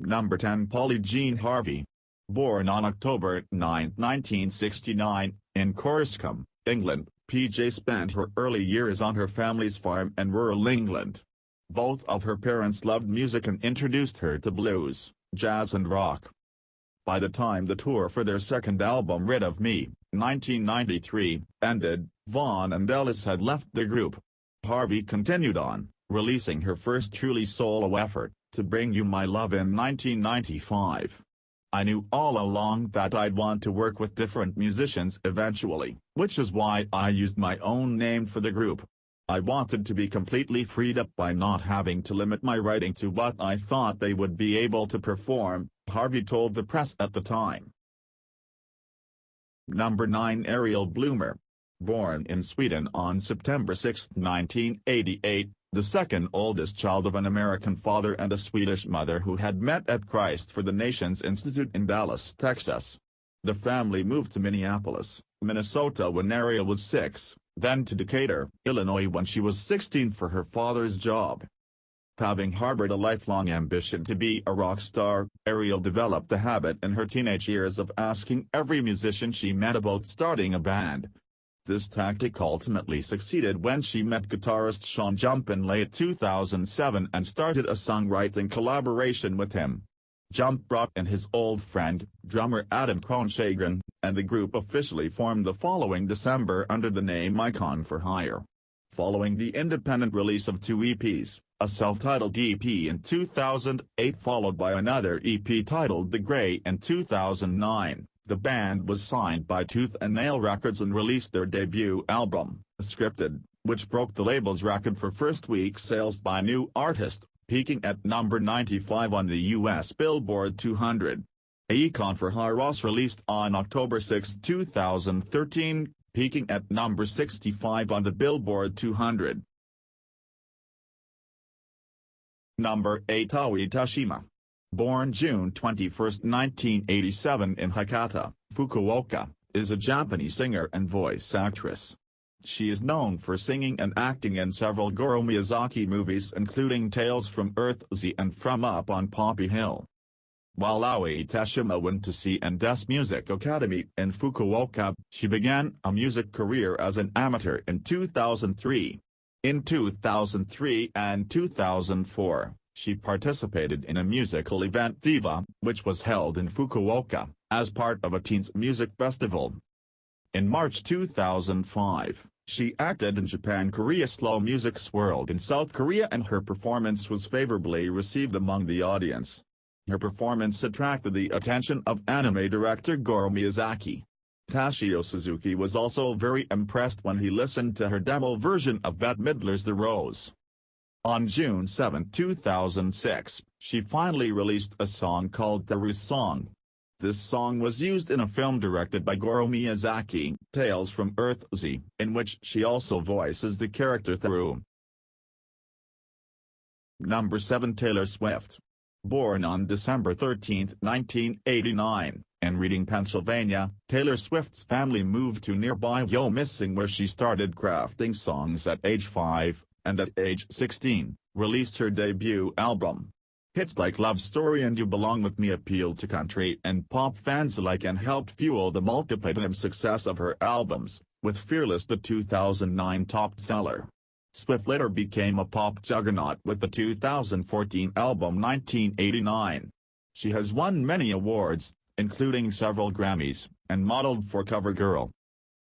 Number 10 Polly Jean Harvey. Born on October 9, 1969, in Corsham, England, PJ spent her early years on her family's farm in rural England. Both of her parents loved music and introduced her to blues, jazz and rock. By the time the tour for their second album Rid of Me, 1993, ended, Vaughan and Ellis had left the group. Harvey continued on, releasing her first truly solo effort, To Bring You My Love in 1995. I knew all along that I'd want to work with different musicians eventually, which is why I used my own name for the group. I wanted to be completely freed up by not having to limit my writing to what I thought they would be able to perform, Harvey told the press at the time. Number 9 Ariel Bloomer. Born in Sweden on September 6, 1988, the second oldest child of an American father and a Swedish mother who had met at Christ for the Nations Institute in Dallas, Texas. The family moved to Minneapolis, Minnesota when Ariel was 6, then to Decatur, Illinois when she was 16 for her father's job. Having harbored a lifelong ambition to be a rock star, Ariel developed a habit in her teenage years of asking every musician she met about starting a band. This tactic ultimately succeeded when she met guitarist Sean Jump in late 2007 and started a songwriting collaboration with him. Jump brought in his old friend, drummer Adam Kronshagren, and the group officially formed the following December under the name Icon for Hire. Following the independent release of 2 EPs, a self-titled EP in 2008 followed by another EP titled The Grey in 2009, the band was signed by Tooth and Nail Records and released their debut album, Scripted, which broke the label's record for first-week sales by new artist, peaking at number 95 on the US Billboard 200. Icon for Hire was released on October 6, 2013, peaking at number 65 on the Billboard 200. Number 8 Aoi Tashima. Born June 21, 1987 in Hakata, Fukuoka, is a Japanese singer and voice actress. She is known for singing and acting in several Goro Miyazaki movies including Tales from Earthsea and From Up on Poppy Hill. While Aoi Tashima went to C&S Music Academy in Fukuoka, she began a music career as an amateur in 2003. In 2003 and 2004, she participated in a musical event Diva, which was held in Fukuoka, as part of a teens music festival. In March 2005, she acted in Japan Korea Slow Music's World in South Korea and her performance was favorably received among the audience. Her performance attracted the attention of anime director Goro Miyazaki. Tashio Suzuki was also very impressed when he listened to her demo version of Bette Midler's The Rose. On June 7, 2006, she finally released a song called The Rose Song. This song was used in a film directed by Goro Miyazaki, Tales from Earthsea, in which she also voices the character Theru. Number 7 Taylor Swift. Born on December 13, 1989, in Reading, Pennsylvania, Taylor Swift's family moved to nearby Wyoming where she started crafting songs at age 5, and at age 16, released her debut album. Hits like Love Story and You Belong With Me appealed to country and pop fans alike and helped fuel the multi-platinum success of her albums, with Fearless the 2009 top seller. Swift later became a pop juggernaut with the 2014 album 1989. She has won many awards, including several Grammys, and modeled for CoverGirl.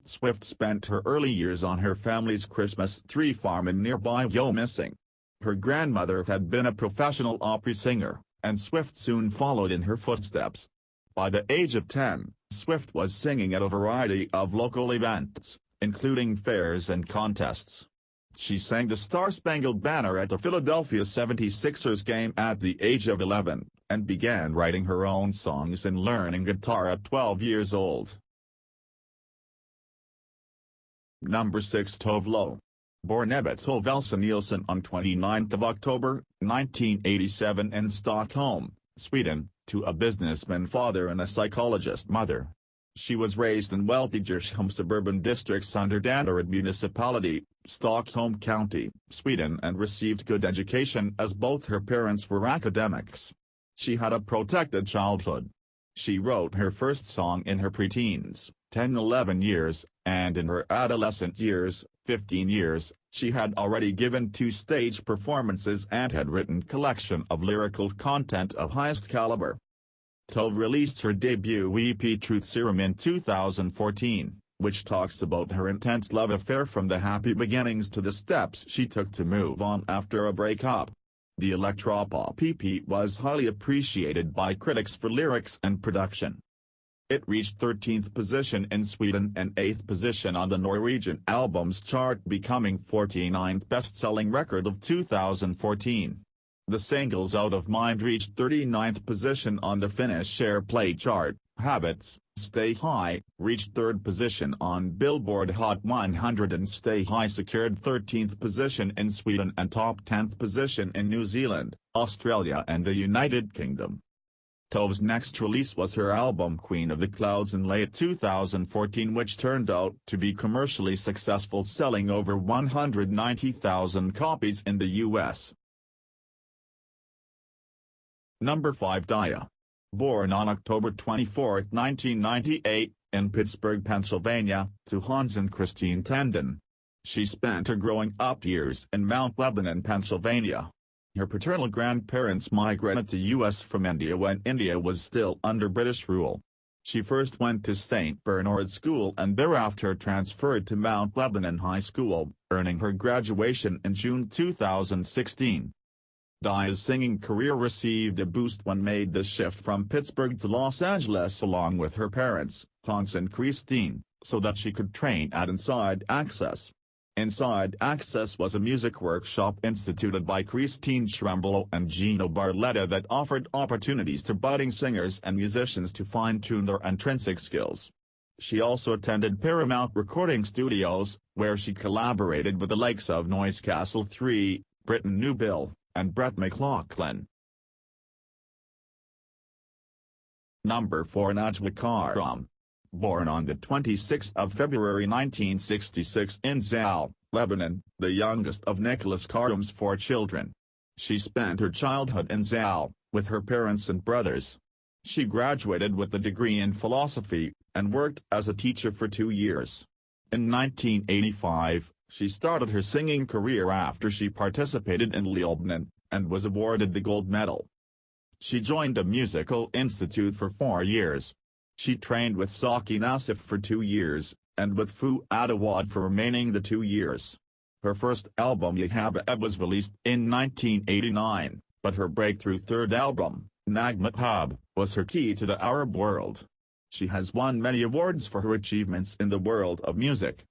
Swift spent her early years on her family's Christmas tree farm in nearby Wyoming. Her grandmother had been a professional opera singer, and Swift soon followed in her footsteps. By the age of 10, Swift was singing at a variety of local events, including fairs and contests. She sang the Star-Spangled Banner at the Philadelphia 76ers game at the age of 11, and began writing her own songs and learning guitar at 12 years old. Number 6 Tove Lo. Born Ebba Tove Elsa Nielsen on 29 October, 1987 in Stockholm, Sweden, to a businessman father and a psychologist mother. She was raised in wealthy Djursholm suburban districts under Danderyd municipality, Stockholm County, Sweden and received good education as both her parents were academics. She had a protected childhood. She wrote her first song in her preteens, 10-11 years, and in her adolescent years, 15 years, she had already given 2 stage performances and had written collection of lyrical content of highest caliber. Tove released her debut EP Truth Serum in 2014, which talks about her intense love affair from the happy beginnings to the steps she took to move on after a breakup. The electropop EP was highly appreciated by critics for lyrics and production. It reached 13th position in Sweden and 8th position on the Norwegian albums chart, becoming 49th best-selling record of 2014. The singles Out of Mind reached 39th position on the Finnish Airplay chart. Habits, Stay High, reached 3rd position on Billboard Hot 100, and Stay High secured 13th position in Sweden and top 10th position in New Zealand, Australia and the United Kingdom. Tove's next release was her album Queen of the Clouds in late 2014, which turned out to be commercially successful, selling over 190,000 copies in the US. Number 5. Dia. Born on October 24, 1998, in Pittsburgh, Pennsylvania, to Hans and Christine Tenden. She spent her growing up years in Mount Lebanon, Pennsylvania. Her paternal grandparents migrated to U.S. from India when India was still under British rule. She first went to St. Bernard School and thereafter transferred to Mount Lebanon High School, earning her graduation in June 2016. Dia's singing career received a boost when made the shift from Pittsburgh to Los Angeles along with her parents, Hans and Christine, so that she could train at Inside Access. Inside Access was a music workshop instituted by Christine Shrembolo and Gino Barletta that offered opportunities to budding singers and musicians to fine-tune their intrinsic skills. She also attended Paramount Recording Studios, where she collaborated with the likes of Noise Castle 3, Britton Newbill, and Brett McLaughlin. Number 4. Najwa Karam. Born on the 26th of February 1966 in Zal, Lebanon, the youngest of Nicholas Karam's 4 children. She spent her childhood in Zal, with her parents and brothers. She graduated with a degree in philosophy, and worked as a teacher for 2 years. In 1985, she started her singing career after she participated in Lebanon, and was awarded the gold medal. She joined a musical institute for 4 years. She trained with Saki Nassif for 2 years, and with Fu Adawad for remaining the 2 years. Her first album Yahaba was released in 1989, but her breakthrough third album, Nagmat Hab, was her key to the Arab world. She has won many awards for her achievements in the world of music.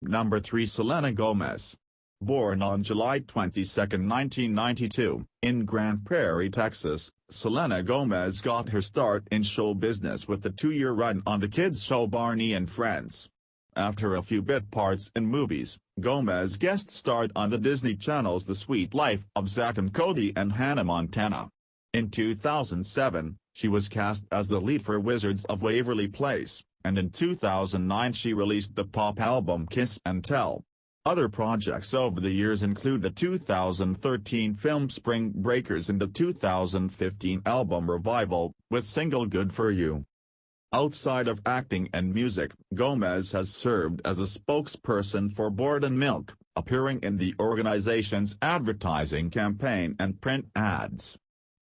Number 3. Selena Gomez. Born on July 22, 1992, in Grand Prairie, Texas, Selena Gomez got her start in show business with the 2-year run on the kids show Barney and Friends. After a few bit parts in movies, Gomez guest starred on the Disney Channel's The Sweet Life of Zack and Cody and Hannah Montana. In 2007, she was cast as the lead for Wizards of Waverly Place, and in 2009 she released the pop album Kiss and Tell. Other projects over the years include the 2013 film Spring Breakers and the 2015 album Revival, with single Good For You. Outside of acting and music, Gomez has served as a spokesperson for Board and Milk, appearing in the organization's advertising campaign and print ads.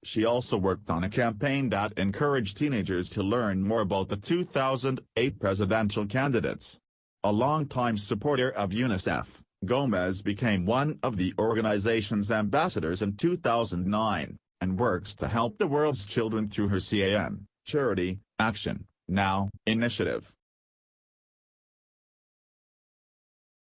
She also worked on a campaign that encouraged teenagers to learn more about the 2008 presidential candidates. A longtime supporter of UNICEF, Gomez became one of the organization's ambassadors in 2009, and works to help the world's children through her CAN, Charity, Action, Now, initiative.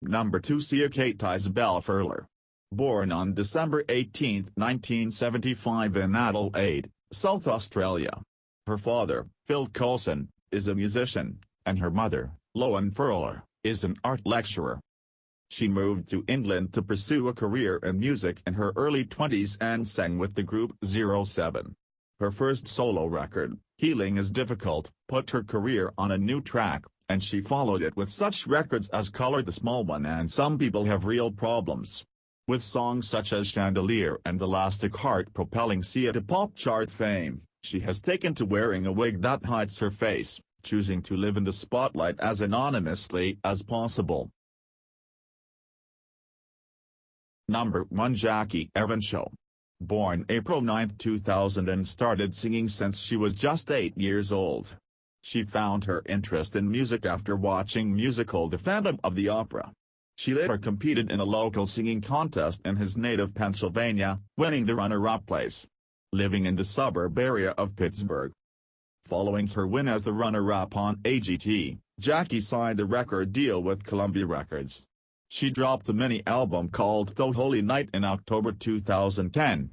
Number 2. Sia Kate Isabel Furler. Born on December 18, 1975 in Adelaide, South Australia. Her father, Phil Coulson, is a musician, and her mother, Loan Furler, is an art lecturer. She moved to England to pursue a career in music in her early 20s and sang with the group 07. Her first solo record, Healing Is Difficult, put her career on a new track, and she followed it with such records as Color the Small One and Some People Have Real Problems. with songs such as Chandelier and Elastic Heart propelling Sia to pop chart fame. She has taken to wearing a wig that hides her face, choosing to live in the spotlight as anonymously as possible. Number 1. Jackie Evancho. Born April 9, 2000 and started singing since she was just 8 years old. She found her interest in music after watching musical The Phantom of the Opera. She later competed in a local singing contest in his native Pennsylvania, winning the runner-up place. Living in the suburb area of Pittsburgh. Following her win as the runner-up on AGT, Jackie signed a record deal with Columbia Records. She dropped a mini-album called The Holy Night in October 2010,